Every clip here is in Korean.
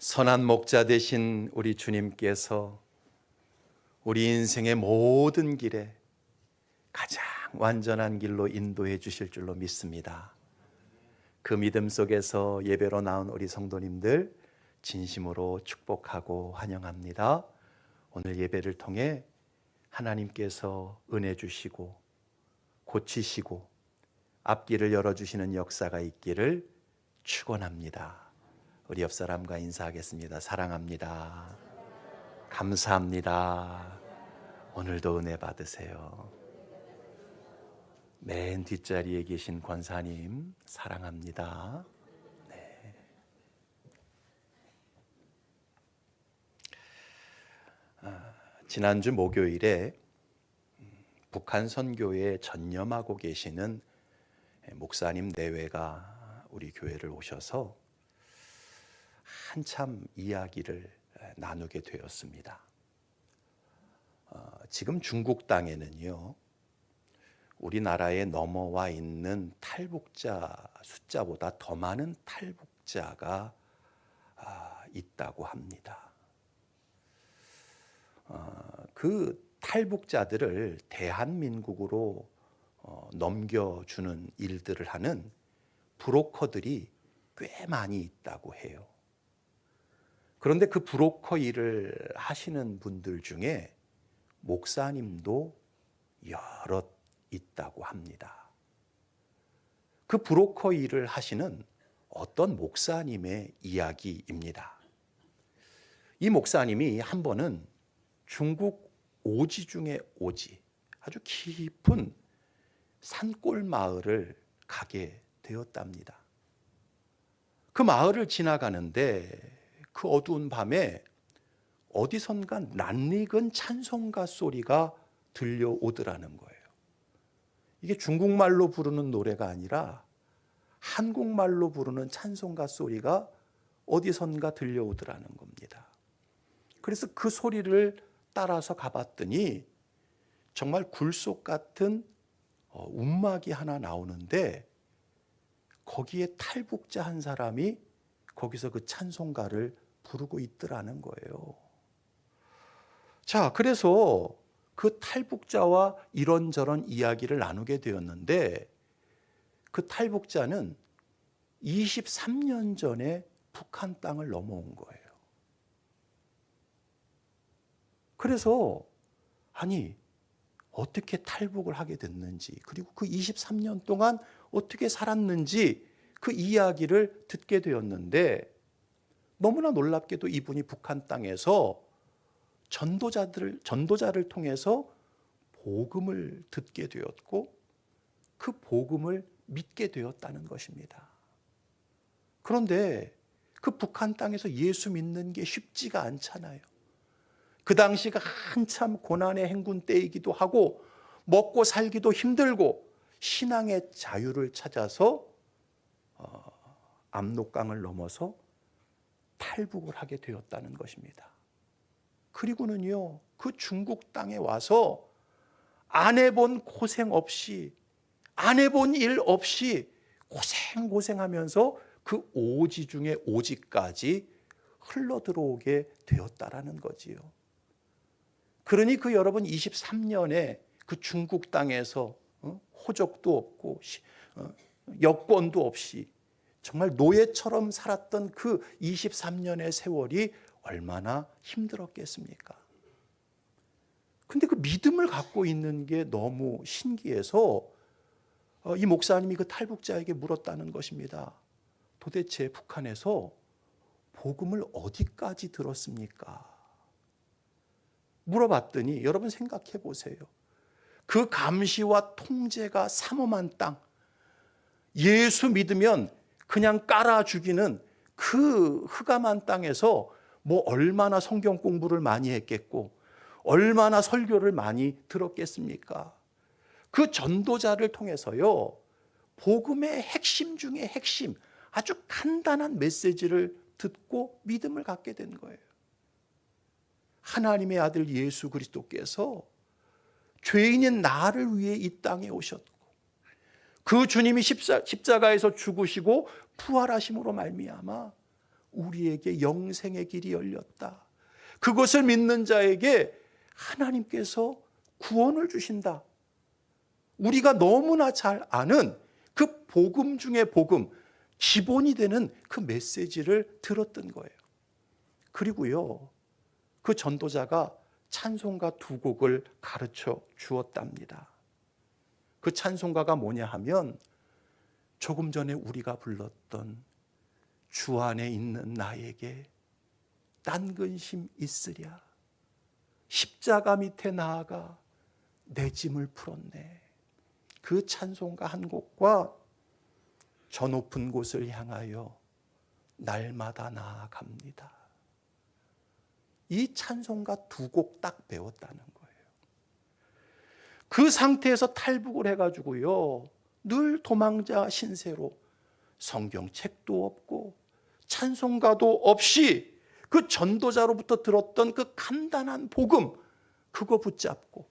선한 목자 되신 우리 주님께서 우리 인생의 모든 길에 가장 완전한 길로 인도해 주실 줄로 믿습니다. 그 믿음 속에서 예배로 나온 우리 성도님들 진심으로 축복하고 환영합니다. 오늘 예배를 통해 하나님께서 은혜 주시고 고치시고 앞길을 열어주시는 역사가 있기를 축원합니다. 우리 옆 사람과 인사하겠습니다. 사랑합니다. 감사합니다. 오늘도 은혜 받으세요. 맨 뒷자리에 계신 권사님 사랑합니다. 네. 지난주 목요일에 북한 선교에 전념하고 계시는 목사님 내외가 우리 교회를 오셔서 한참 이야기를 나누게 되었습니다. 지금 중국 땅에는요, 우리나라에 넘어와 있는 탈북자 숫자보다 더 많은 탈북자가 있다고 합니다. 그 탈북자들을 대한민국으로 넘겨주는 일들을 하는 브로커들이 꽤 많이 있다고 해요. 그런데 그 브로커 일을 하시는 분들 중에 목사님도 여럿 있다고 합니다. 그 브로커 일을 하시는 어떤 목사님의 이야기입니다. 이 목사님이 한 번은 중국 오지 중에 오지, 아주 깊은 산골 마을을 가게 되었답니다. 그 마을을 지나가는데 그 어두운 밤에 어디선가 낯익은 찬송가 소리가 들려오더라는 거예요. 이게 중국말로 부르는 노래가 아니라 한국말로 부르는 찬송가 소리가 어디선가 들려오더라는 겁니다. 그래서 그 소리를 따라서 가봤더니 정말 굴속 같은 움막이 하나 나오는데 거기에 탈북자 한 사람이 거기서 그 찬송가를 부르고 있더라는 거예요. 자, 그래서 그 탈북자와 이런저런 이야기를 나누게 되었는데 그 탈북자는 23년 전에 북한 땅을 넘어온 거예요. 그래서 아니 어떻게 탈북을 하게 됐는지, 그리고 그 23년 동안 어떻게 살았는지 그 이야기를 듣게 되었는데 너무나 놀랍게도 이분이 북한 땅에서 전도자를 통해서 복음을 듣게 되었고 그 복음을 믿게 되었다는 것입니다. 그런데 그 북한 땅에서 예수 믿는 게 쉽지가 않잖아요. 그 당시가 한참 고난의 행군 때이기도 하고 먹고 살기도 힘들고 신앙의 자유를 찾아서 압록강을 넘어서 탈북을 하게 되었다는 것입니다. 그리고는요, 그 중국 땅에 와서 안 해본 고생 없이, 안 해본 일 없이 고생하면서 그 오지 중에 오지까지 흘러 들어오게 되었다라는 거지요. 그러니 그 여러분 23년에 그 중국 땅에서 호적도 없고 여권도 없이 정말 노예처럼 살았던 그 23년의 세월이 얼마나 힘들었겠습니까? 근데 그 믿음을 갖고 있는 게 너무 신기해서 이 목사님이 그 탈북자에게 물었다는 것입니다. 도대체 북한에서 복음을 어디까지 들었습니까? 물어봤더니 여러분 생각해 보세요. 그 감시와 통제가 삼엄한 땅, 예수 믿으면 그냥 깔아 죽이는 그 흑암한 땅에서 뭐 얼마나 성경 공부를 많이 했겠고 얼마나 설교를 많이 들었겠습니까? 그 전도자를 통해서요, 복음의 핵심 중에 핵심, 아주 간단한 메시지를 듣고 믿음을 갖게 된 거예요. 하나님의 아들 예수 그리스도께서 죄인인 나를 위해 이 땅에 오셨고 그 주님이 십자가에서 죽으시고 부활하심으로 말미암아 우리에게 영생의 길이 열렸다. 그것을 믿는 자에게 하나님께서 구원을 주신다. 우리가 너무나 잘 아는 그 복음 중의 복음, 기본이 되는 그 메시지를 들었던 거예요. 그리고요, 그 전도자가 찬송가 2곡을 가르쳐 주었답니다. 그 찬송가가 뭐냐 하면 조금 전에 우리가 불렀던 주 안에 있는 나에게 딴 근심 있으랴, 십자가 밑에 나아가 내 짐을 풀었네. 그 찬송가 한 곡과 저 높은 곳을 향하여 날마다 나아갑니다. 이 찬송가 2곡 딱 배웠다는 거예요. 그 상태에서 탈북을 해가지고요, 늘 도망자 신세로 성경책도 없고 찬송가도 없이 그 전도자로부터 들었던 그 간단한 복음, 그거 붙잡고,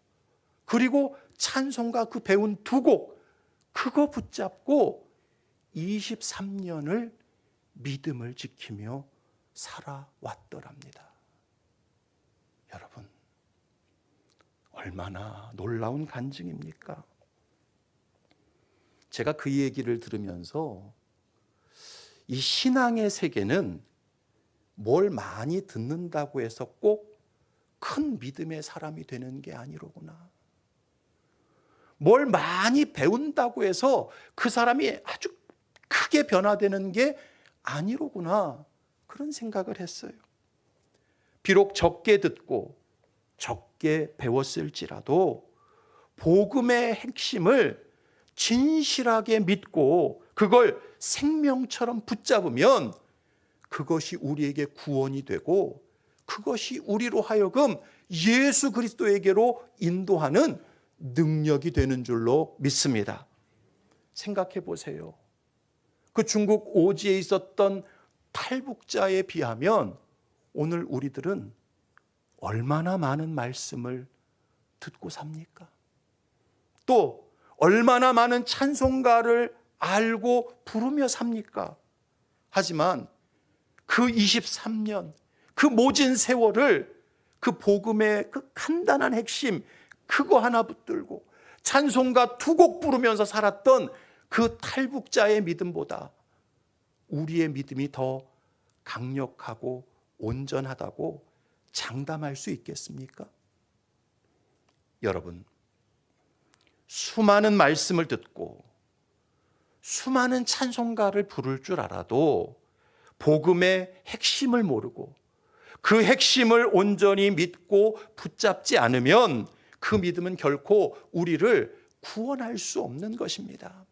그리고 찬송가 그 배운 2곡, 그거 붙잡고 23년을 믿음을 지키며 살아왔더랍니다. 여러분, 얼마나 놀라운 간증입니까? 제가 그 얘기를 들으면서 이 신앙의 세계는 뭘 많이 듣는다고 해서 꼭 큰 믿음의 사람이 되는 게 아니로구나. 뭘 많이 배운다고 해서 그 사람이 아주 크게 변화되는 게 아니로구나. 그런 생각을 했어요. 비록 적게 듣고 적게 배웠을지라도 복음의 핵심을 진실하게 믿고 그걸 생명처럼 붙잡으면 그것이 우리에게 구원이 되고 그것이 우리로 하여금 예수 그리스도에게로 인도하는 능력이 되는 줄로 믿습니다. 생각해 보세요. 그 중국 오지에 있었던 탈북자에 비하면 오늘 우리들은 얼마나 많은 말씀을 듣고 삽니까? 또 얼마나 많은 찬송가를 알고 부르며 삽니까? 하지만 그 23년, 그 모진 세월을 그 복음의 그 간단한 핵심, 그거 하나 붙들고 찬송가 2곡 부르면서 살았던 그 탈북자의 믿음보다 우리의 믿음이 더 강력하고 온전하다고 장담할 수 있겠습니까? 여러분, 수많은 말씀을 듣고 수많은 찬송가를 부를 줄 알아도 복음의 핵심을 모르고 그 핵심을 온전히 믿고 붙잡지 않으면 그 믿음은 결코 우리를 구원할 수 없는 것입니다.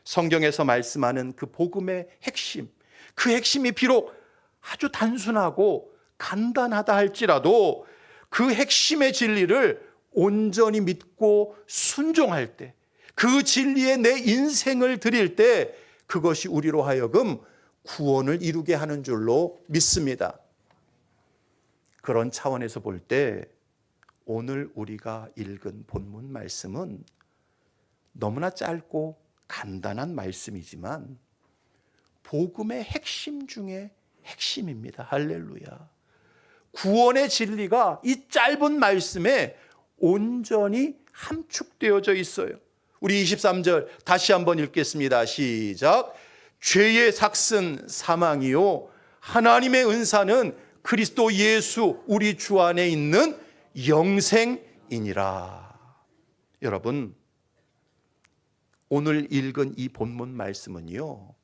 성경에서 말씀하는 그 복음의 핵심, 그 핵심이 비록 아주 단순하고 간단하다 할지라도 그 핵심의 진리를 온전히 믿고 순종할 때, 그 진리에 내 인생을 드릴 때 그것이 우리로 하여금 구원을 이루게 하는 줄로 믿습니다. 그런 차원에서 볼 때 오늘 우리가 읽은 본문 말씀은 너무나 짧고 간단한 말씀이지만 복음의 핵심 중에 핵심입니다. 할렐루야. 구원의 진리가 이 짧은 말씀에 온전히 함축되어져 있어요. 우리 23절 다시 한번 읽겠습니다. 시작. 죄의 삭슨 사망이요 하나님의 은사는 그리스도 예수 우리 주 안에 있는 영생이니라. 여러분, 오늘 읽은 이 본문 말씀은요,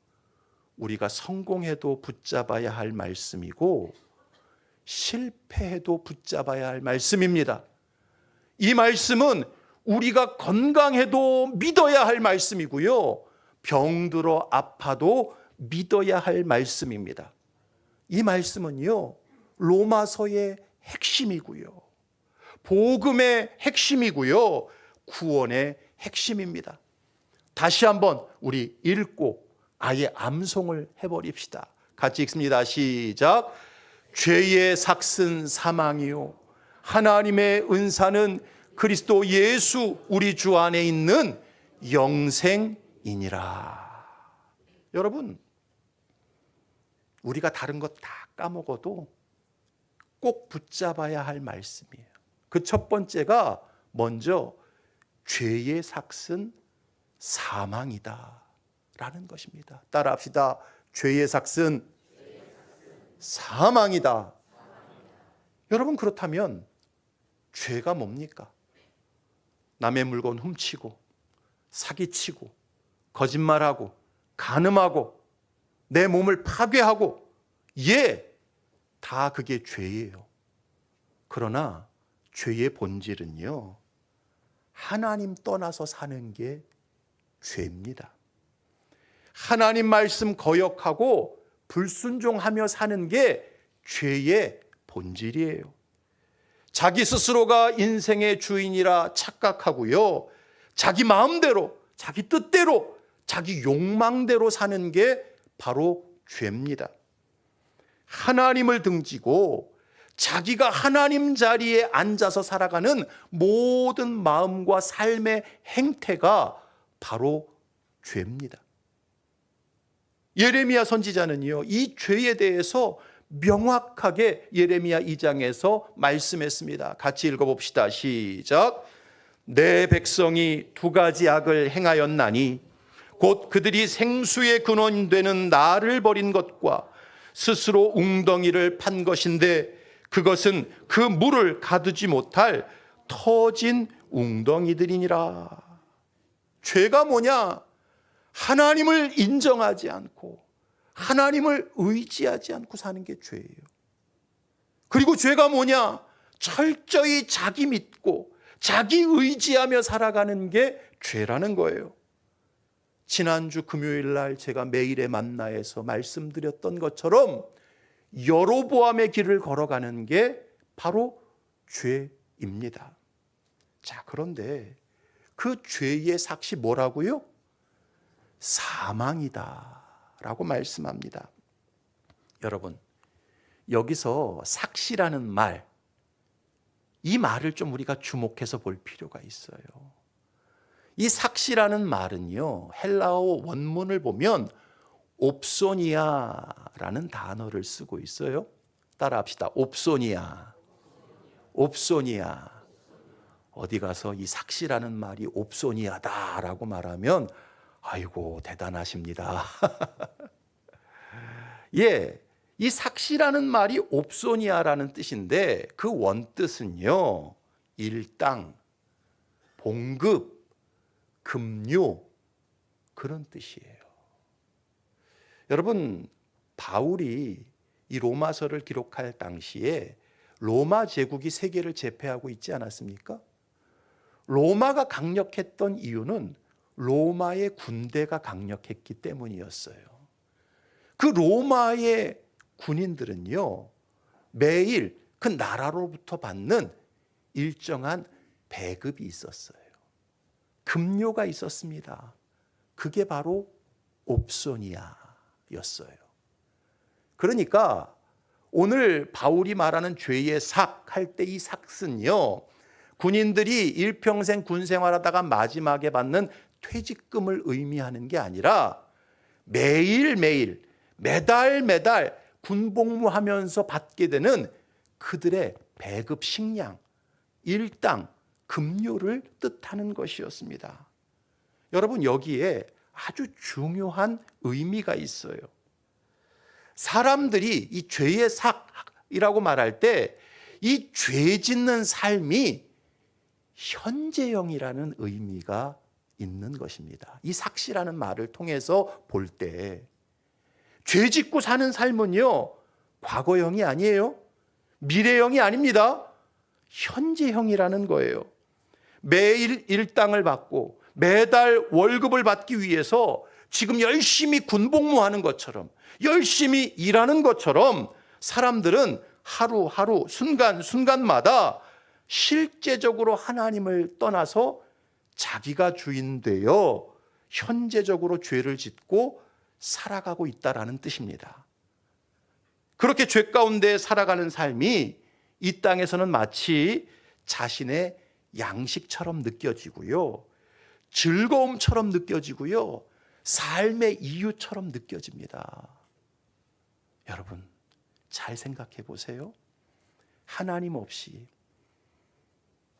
우리가 성공해도 붙잡아야 할 말씀이고 실패해도 붙잡아야 할 말씀입니다. 이 말씀은 우리가 건강해도 믿어야 할 말씀이고요, 병들어 아파도 믿어야 할 말씀입니다. 이 말씀은요, 로마서의 핵심이고요, 복음의 핵심이고요, 구원의 핵심입니다. 다시 한번 우리 읽고 아예 암송을 해버립시다. 같이 읽습니다. 시작. 죄의 삭슨 사망이요 하나님의 은사는 그리스도 예수 우리 주 안에 있는 영생이니라. 여러분, 우리가 다른 것 다 까먹어도 꼭 붙잡아야 할 말씀이에요. 그 첫 번째가 먼저 죄의 삭은 사망이다 라는 것입니다. 따라합시다. 죄의 삭은 사망이다. 여러분, 그렇다면 죄가 뭡니까? 남의 물건 훔치고 사기치고 거짓말하고 간음하고 내 몸을 파괴하고, 다 그게 죄예요. 그러나 죄의 본질은요, 하나님 떠나서 사는 게 죄입니다. 하나님 말씀 거역하고 불순종하며 사는 게 죄의 본질이에요. 자기 스스로가 인생의 주인이라 착각하고요, 자기 마음대로, 자기 뜻대로, 자기 욕망대로 사는 게 바로 죄입니다. 하나님을 등지고 자기가 하나님 자리에 앉아서 살아가는 모든 마음과 삶의 행태가 바로 죄입니다. 예레미야 선지자는요, 이 죄에 대해서 명확하게 예레미야 2장에서 말씀했습니다. 같이 읽어봅시다. 시작. 내 백성이 두 가지 악을 행하였나니 곧 그들이 생수의 근원 되는 나를 버린 것과 스스로 웅덩이를 판 것인데 그것은 그 물을 가두지 못할 터진 웅덩이들이니라. 죄가 뭐냐? 하나님을 인정하지 않고 하나님을 의지하지 않고 사는 게 죄예요. 그리고 죄가 뭐냐? 철저히 자기 믿고 자기 의지하며 살아가는 게 죄라는 거예요. 지난주 금요일 날 제가 매일의 만나에서 말씀드렸던 것처럼 여로보암의 길을 걸어가는 게 바로 죄입니다. 자, 그런데 그 죄의 삭이 뭐라고요? 사망이다 라고 말씀합니다. 여러분, 여기서 삭시라는 말, 이 말을 좀 우리가 주목해서 볼 필요가 있어요. 이 삭시라는 말은요, 헬라어 원문을 보면 옵소니아라는 단어를 쓰고 있어요. 따라합시다. 옵소니아. 옵소니아. 어디 가서 이 삭시라는 말이 옵소니아다라고 말하면 아이고 대단하십니다. 이 삭시라는 말이 옵소니아라는 뜻인데 그 원뜻은요, 일당, 봉급, 급료, 그런 뜻이에요. 여러분, 바울이 이 로마서를 기록할 당시에 로마 제국이 세계를 제패하고 있지 않았습니까? 로마가 강력했던 이유는 로마의 군대가 강력했기 때문이었어요. 그 로마의 군인들은요, 매일 그 나라로부터 받는 일정한 배급이 있었어요. 급료가 있었습니다. 그게 바로 옵소니아였어요. 그러니까 오늘 바울이 말하는 죄의 삭 할 때 이 삭은요, 군인들이 일평생 군 생활하다가 마지막에 받는 퇴직금을 의미하는 게 아니라 매일매일 매달 군복무하면서 받게 되는 그들의 배급 식량, 일당, 급료를 뜻하는 것이었습니다. 여러분, 여기에 아주 중요한 의미가 있어요. 사람들이 이 죄의 삭이라고 말할 때 이 죄 짓는 삶이 현재형이라는 의미가 있는 것입니다. 이 삭시라는 말을 통해서 볼 때 죄 짓고 사는 삶은요, 과거형이 아니에요. 미래형이 아닙니다. 현재형이라는 거예요. 매일 일당을 받고 매달 월급을 받기 위해서 지금 열심히 군복무하는 것처럼, 열심히 일하는 것처럼 사람들은 하루하루 순간순간마다 실제적으로 하나님을 떠나서 자기가 주인 되어 현재적으로 죄를 짓고 살아가고 있다라는 뜻입니다. 그렇게 죄 가운데 살아가는 삶이 이 땅에서는 마치 자신의 양식처럼 느껴지고요, 즐거움처럼 느껴지고요, 삶의 이유처럼 느껴집니다. 여러분, 잘 생각해 보세요. 하나님 없이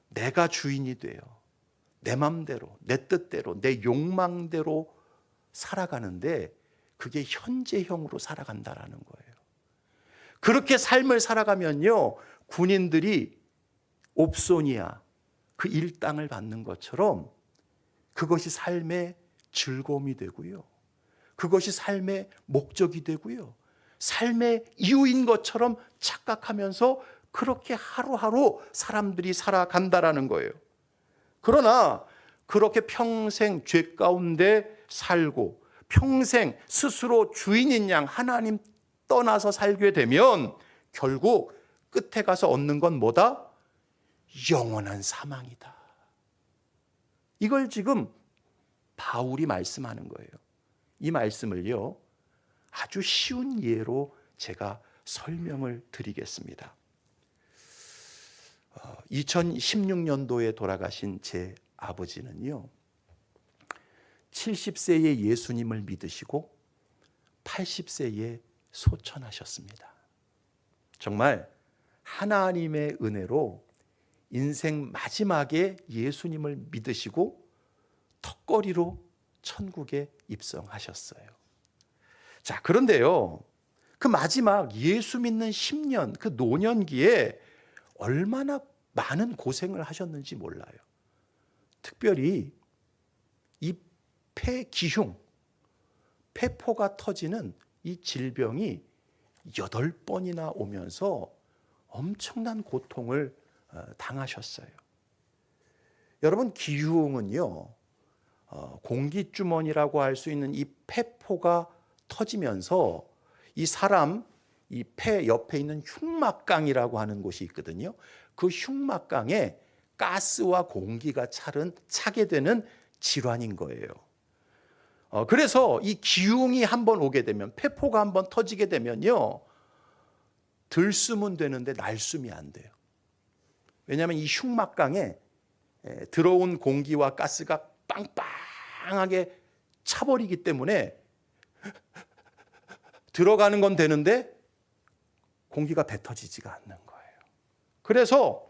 내가 주인이 되어 내 맘대로, 내 뜻대로, 내 욕망대로 살아가는데 그게 현재형으로 살아간다라는 거예요. 그렇게 삶을 살아가면요, 군인들이 옵소니아, 그 일당을 받는 것처럼 그것이 삶의 즐거움이 되고요. 그것이 삶의 목적이 되고요. 삶의 이유인 것처럼 착각하면서 그렇게 하루하루 사람들이 살아간다라는 거예요. 그러나 그렇게 평생 죄 가운데 살고 평생 스스로 주인인 양 하나님 떠나서 살게 되면 결국 끝에 가서 얻는 건 뭐다? 영원한 사망이다. 이걸 지금 바울이 말씀하는 거예요. 이 말씀을요, 아주 쉬운 예로 제가 설명을 드리겠습니다. 2016년도에 돌아가신 제 아버지는요, 70세에 예수님을 믿으시고 80세에 소천하셨습니다. 정말 하나님의 은혜로 인생 마지막에 예수님을 믿으시고 턱걸이로 천국에 입성하셨어요. 자, 그런데요, 그 마지막 예수 믿는 10년, 그 노년기에 얼마나 많은 고생을 하셨는지 몰라요. 특별히 이 폐기흉, 폐포가 터지는 이 질병이 8번이나 오면서 엄청난 고통을 당하셨어요. 여러분, 기흉은요, 공기주머니라고 할 수 있는 이 폐포가 터지면서 이 사람, 이 폐 옆에 있는 흉막강이라고 하는 곳이 있거든요. 그 흉막강에 가스와 공기가 차게 되는 질환인 거예요. 그래서 이 기흉이 한번 오게 되면, 폐포가 한번 터지게 되면요, 들숨은 되는데 날숨이 안 돼요. 왜냐하면 이 흉막강에 들어온 공기와 가스가 빵빵하게 차버리기 때문에 들어가는 건 되는데 공기가 뱉어지지가 않는 거예요. 그래서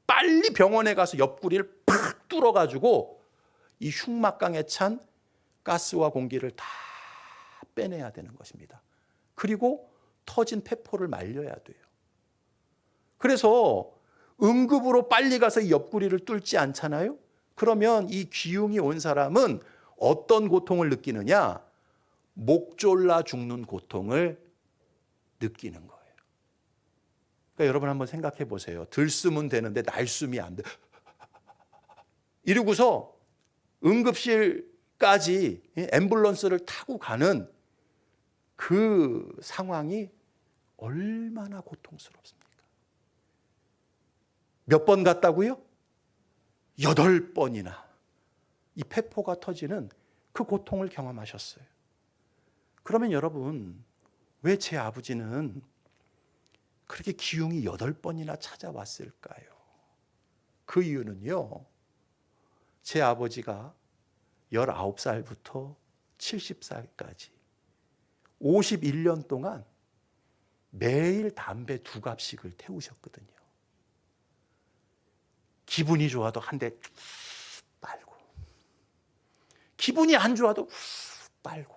빨리 병원에 가서 옆구리를 팍 뚫어가지고 이 흉막강에 찬 가스와 공기를 다 빼내야 되는 것입니다. 그리고 터진 폐포를 말려야 돼요. 그래서 응급으로 빨리 가서 이 옆구리를 뚫지 않잖아요. 그러면 이 기흉이 온 사람은 어떤 고통을 느끼느냐? 목 졸라 죽는 고통을 느끼는 거예요. 그러니까 여러분 한번 생각해 보세요. 들숨은 되는데 날숨이 안 돼. 이러고서 응급실까지 앰뷸런스를 타고 가는 그 상황이 얼마나 고통스럽습니까? 몇 번 갔다고요? 8번이나 이 폐포가 터지는 그 고통을 경험하셨어요. 그러면 여러분, 왜 제 아버지는 그렇게 기흉이 8번이나 찾아왔을까요? 그 이유는요, 제 아버지가 19살부터 70살까지 51년 동안 매일 담배 2갑씩을 태우셨거든요. 기분이 좋아도 한 대 빨고, 기분이 안 좋아도 빨고,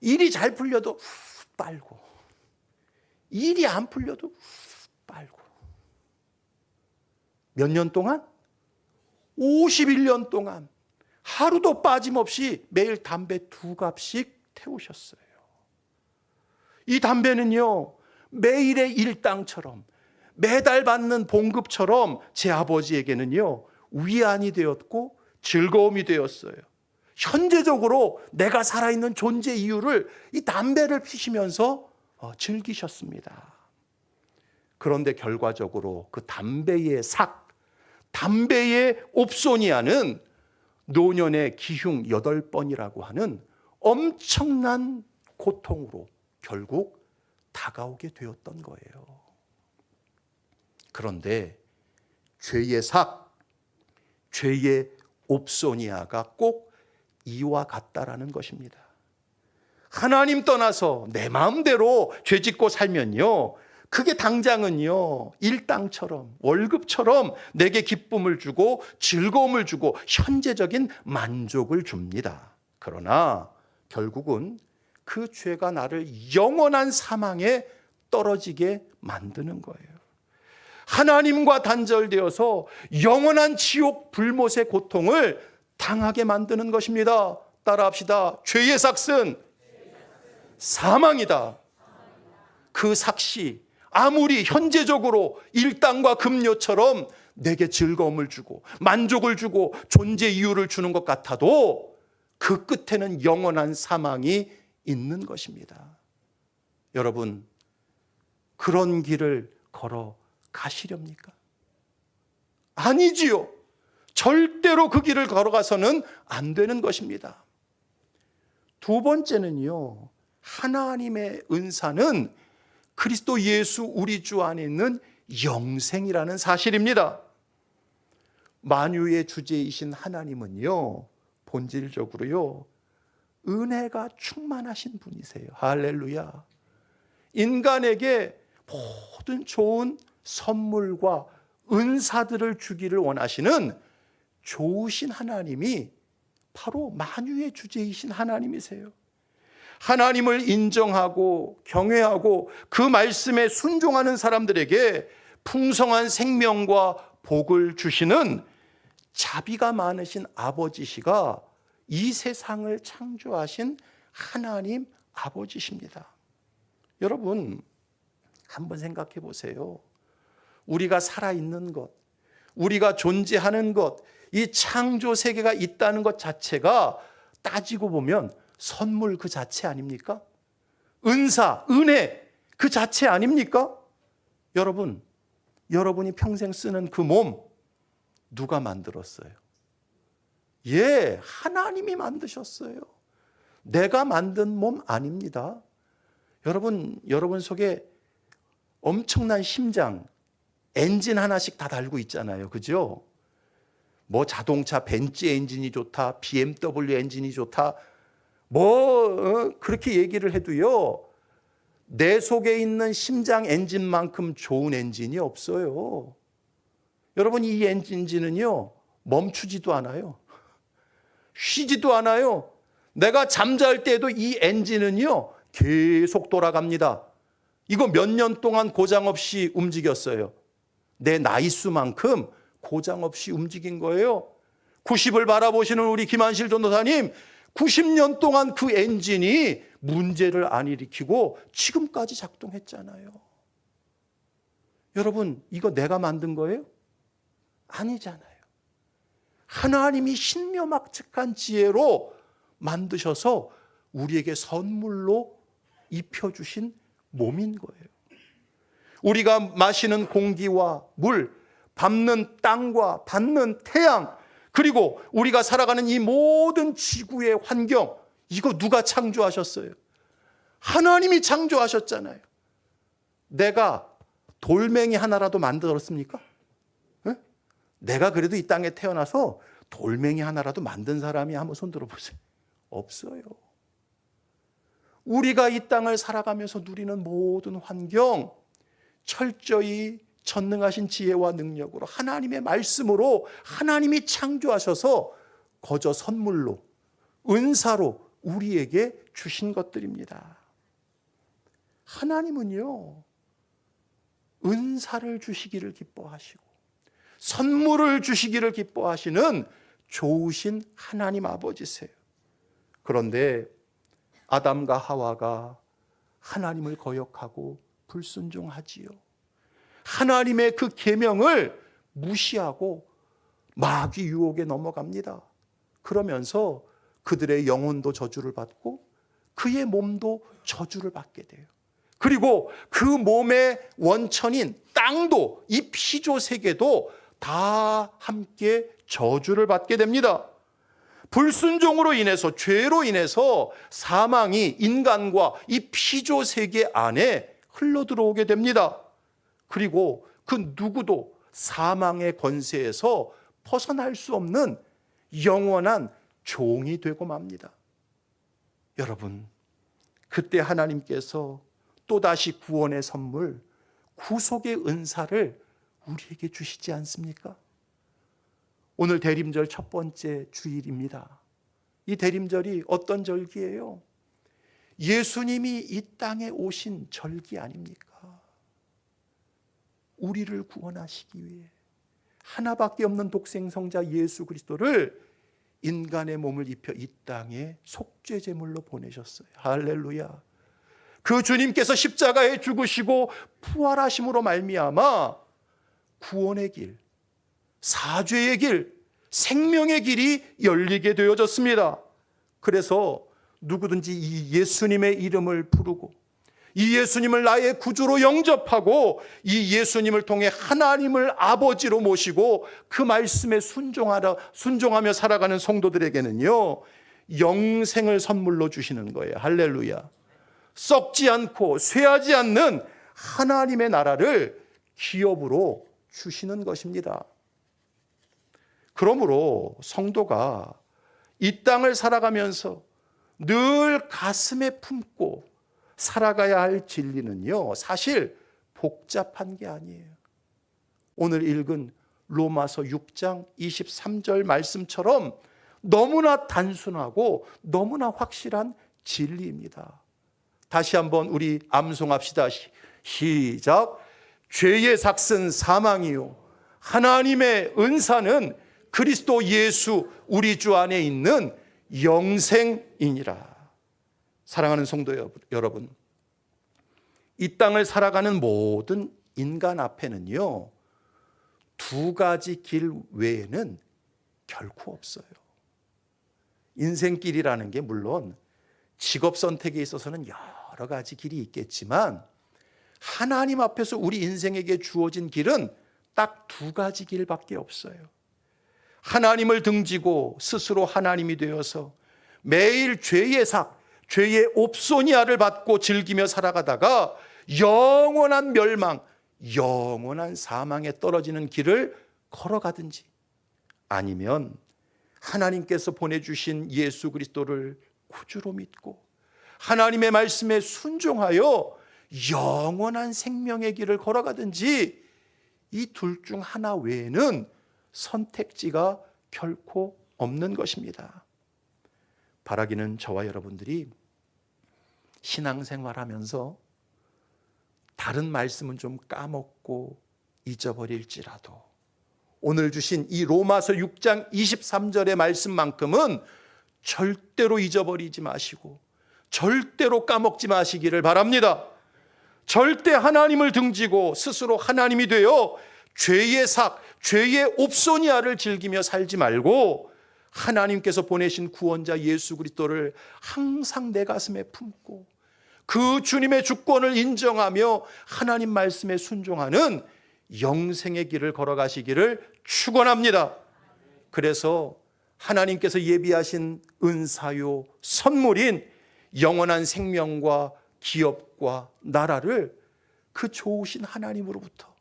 일이 잘 풀려도 빨고, 일이 안 풀려도 빨고. 몇 년 동안? 51년 동안 하루도 빠짐없이 매일 담배 2갑씩 태우셨어요. 이 담배는요, 매일의 일당처럼, 매달 받는 봉급처럼 제 아버지에게는요, 위안이 되었고 즐거움이 되었어요. 현재적으로 내가 살아있는 존재 이유를 이 담배를 피시면서 즐기셨습니다. 그런데 결과적으로 그 담배의 담배의 옵소니아는 노년의 기흉 8번이라고 하는 엄청난 고통으로 결국 다가오게 되었던 거예요. 그런데 죄의 죄의 옵소니아가 꼭 이와 같다라는 것입니다. 하나님 떠나서 내 마음대로 죄짓고 살면요, 그게 당장은요 일당처럼 월급처럼 내게 기쁨을 주고 즐거움을 주고 현재적인 만족을 줍니다. 그러나 결국은 그 죄가 나를 영원한 사망에 떨어지게 만드는 거예요. 하나님과 단절되어서 영원한 지옥 불못의 고통을 당하게 만드는 것입니다. 따라합시다. 죄의 삭은 사망이다. 그 삭시 아무리 현재적으로 일당과 급료처럼 내게 즐거움을 주고 만족을 주고 존재 이유를 주는 것 같아도 그 끝에는 영원한 사망이 있는 것입니다. 여러분, 그런 길을 걸어 가시렵니까? 아니지요. 절대로 그 길을 걸어가서는 안 되는 것입니다. 두 번째는요, 하나님의 은사는 그리스도 예수 우리 주 안에 있는 영생이라는 사실입니다. 만유의 주제이신 하나님은요, 본질적으로요, 은혜가 충만하신 분이세요. 할렐루야. 인간에게 모든 좋은 선물과 은사들을 주기를 원하시는 좋으신 하나님이 바로 만유의 주제이신 하나님이세요. 하나님을 인정하고 경외하고 그 말씀에 순종하는 사람들에게 풍성한 생명과 복을 주시는 자비가 많으신 아버지시가 이 세상을 창조하신 하나님 아버지십니다. 여러분, 한번 생각해 보세요. 우리가 살아있는 것, 우리가 존재하는 것, 이 창조 세계가 있다는 것 자체가 따지고 보면 선물 그 자체 아닙니까? 은사, 은혜 그 자체 아닙니까? 여러분, 여러분이 평생 쓰는 그 몸 누가 만들었어요? 예, 하나님이 만드셨어요. 내가 만든 몸 아닙니다. 여러분 속에 엄청난 심장, 엔진 하나씩 다 달고 있잖아요. 그죠? 뭐 자동차 벤츠 엔진이 좋다, BMW 엔진이 좋다, 그렇게 얘기를 해도요, 내 속에 있는 심장 엔진만큼 좋은 엔진이 없어요. 여러분, 이 엔진은요, 멈추지도 않아요. 쉬지도 않아요. 내가 잠잘 때도 이 엔진은요, 계속 돌아갑니다. 이거 몇 년 동안 고장 없이 움직였어요. 내 나이 수만큼 고장 없이 움직인 거예요. 90을 바라보시는 우리 김한실 전도사님, 90년 동안 그 엔진이 문제를 안 일으키고 지금까지 작동했잖아요. 여러분, 이거 내가 만든 거예요? 아니잖아요. 하나님이 신묘막측한 지혜로 만드셔서 우리에게 선물로 입혀주신 몸인 거예요. 우리가 마시는 공기와 물, 밟는 땅과 받는 태양, 그리고 우리가 살아가는 이 모든 지구의 환경, 이거 누가 창조하셨어요? 하나님이 창조하셨잖아요. 내가 돌멩이 하나라도 만들었습니까? 네? 내가 그래도 이 땅에 태어나서 돌멩이 하나라도 만든 사람이 한번 손 들어보세요. 없어요. 우리가 이 땅을 살아가면서 누리는 모든 환경, 철저히 전능하신 지혜와 능력으로 하나님의 말씀으로 하나님이 창조하셔서 거저 선물로, 은사로 우리에게 주신 것들입니다. 하나님은요, 은사를 주시기를 기뻐하시고 선물을 주시기를 기뻐하시는 좋으신 하나님 아버지세요. 그런데 아담과 하와가 하나님을 거역하고 불순종하지요. 하나님의 그 계명을 무시하고 마귀 유혹에 넘어갑니다. 그러면서 그들의 영혼도 저주를 받고 그의 몸도 저주를 받게 돼요. 그리고 그 몸의 원천인 땅도, 이 피조 세계도 다 함께 저주를 받게 됩니다. 불순종으로 인해서, 죄로 인해서 사망이 인간과 이 피조 세계 안에 흘러들어오게 됩니다. 그리고 그 누구도 사망의 권세에서 벗어날 수 없는 영원한 종이 되고 맙니다. 여러분, 그때 하나님께서 또다시 구원의 선물, 구속의 은사를 우리에게 주시지 않습니까? 오늘 대림절 첫 번째 주일입니다. 이 대림절이 어떤 절기예요? 예수님이 이 땅에 오신 절기 아닙니까? 우리를 구원하시기 위해 하나밖에 없는 독생성자 예수 그리스도를 인간의 몸을 입혀 이 땅에 속죄제물로 보내셨어요. 할렐루야. 그 주님께서 십자가에 죽으시고 부활하심으로 말미암아 구원의 길, 사죄의 길, 생명의 길이 열리게 되어졌습니다. 그래서 누구든지 이 예수님의 이름을 부르고 이 예수님을 나의 구주로 영접하고 이 예수님을 통해 하나님을 아버지로 모시고 그 말씀에 순종하며 살아가는 성도들에게는요, 영생을 선물로 주시는 거예요. 할렐루야. 썩지 않고 쇠하지 않는 하나님의 나라를 기업으로 주시는 것입니다. 그러므로 성도가 이 땅을 살아가면서 늘 가슴에 품고 살아가야 할 진리는요, 사실 복잡한 게 아니에요. 오늘 읽은 로마서 6장 23절 말씀처럼 너무나 단순하고 너무나 확실한 진리입니다. 다시 한번 우리 암송합시다. 시작. 죄의 삭은 사망이요 하나님의 은사는 그리스도 예수 우리 주 안에 있는 영생이니라. 사랑하는 성도 여러분, 이 땅을 살아가는 모든 인간 앞에는요, 두 가지 길 외에는 결코 없어요. 인생길이라는 게 물론 직업 선택에 있어서는 여러 가지 길이 있겠지만 하나님 앞에서 우리 인생에게 주어진 길은 딱 두 가지 길밖에 없어요. 하나님을 등지고 스스로 하나님이 되어서 매일 죄의 삭, 죄의 옵소니아를 받고 즐기며 살아가다가 영원한 멸망, 영원한 사망에 떨어지는 길을 걸어가든지, 아니면 하나님께서 보내주신 예수 그리스도를 구주로 믿고 하나님의 말씀에 순종하여 영원한 생명의 길을 걸어가든지, 이 둘 중 하나 외에는 선택지가 결코 없는 것입니다. 바라기는 저와 여러분들이 신앙생활하면서 다른 말씀은 좀 까먹고 잊어버릴지라도 오늘 주신 이 로마서 6장 23절의 말씀만큼은 절대로 잊어버리지 마시고 절대로 까먹지 마시기를 바랍니다. 절대 하나님을 등지고 스스로 하나님이 되어 죄의 삭, 죄의 옵소니아를 즐기며 살지 말고 하나님께서 보내신 구원자 예수 그리스도를 항상 내 가슴에 품고 그 주님의 주권을 인정하며 하나님 말씀에 순종하는 영생의 길을 걸어가시기를 축원합니다. 그래서 하나님께서 예비하신 은사요 선물인 영원한 생명과 기업과 나라를 그 좋으신 하나님으로부터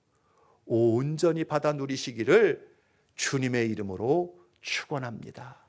온전히 받아 누리시기를 주님의 이름으로 축원합니다.